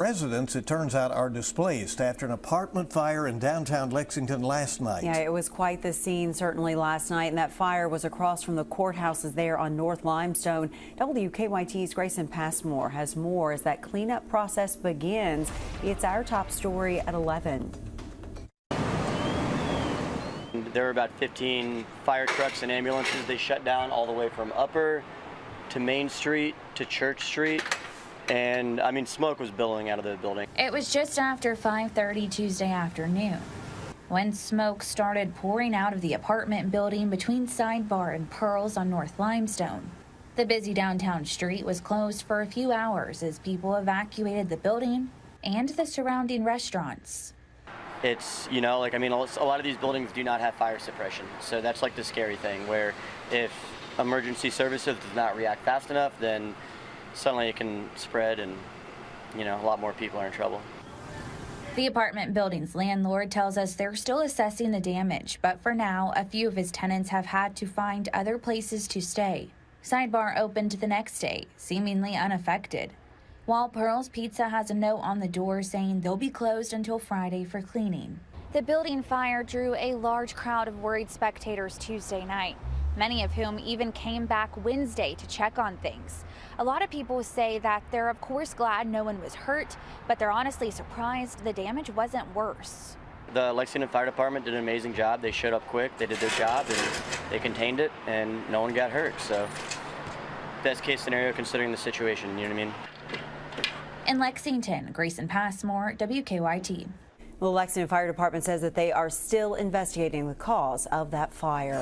Residents, it turns out, are displaced after an apartment fire in downtown Lexington last night. Yeah, it was quite the scene certainly last night, and that fire was across from the courthouses there on North Limestone. WKYT's Grayson Passmore has more as that cleanup process begins. It's our top story at 11. There were about 15 fire trucks and ambulances. They shut down all the way from Upper to Main Street to Church Street. And I mean, smoke was billowing out of the building. It was just after 5:30 Tuesday afternoon when smoke started pouring out of the apartment building between Sidebar and Pearls on North Limestone. The busy downtown street was closed for a few hours as people evacuated the building and the surrounding restaurants. It's, you know, like, I mean, a lot of these buildings do not have fire suppression. So that's like the scary thing, where if emergency services does not react fast enough, then suddenly it can spread and, you know, a lot more people are in trouble. The apartment building's landlord tells us they're still assessing the damage, but for now, a few of his tenants have had to find other places to stay. Sidebar opened the next day, seemingly unaffected, while Pearl's Pizza has a note on the door saying they'll be closed until Friday for cleaning. The building fire drew a large crowd of worried spectators Tuesday night, many of whom even came back Wednesday to check on things. A lot of people say that they're of course glad no one was hurt, but they're honestly surprised the damage wasn't worse. The Lexington Fire Department did an amazing job. They showed up quick, they did their job, and they contained it, and no one got hurt. So, best case scenario considering the situation, you know what I mean? In Lexington, Grayson Passmore, WKYT. The Lexington Fire Department says that they are still investigating the cause of that fire.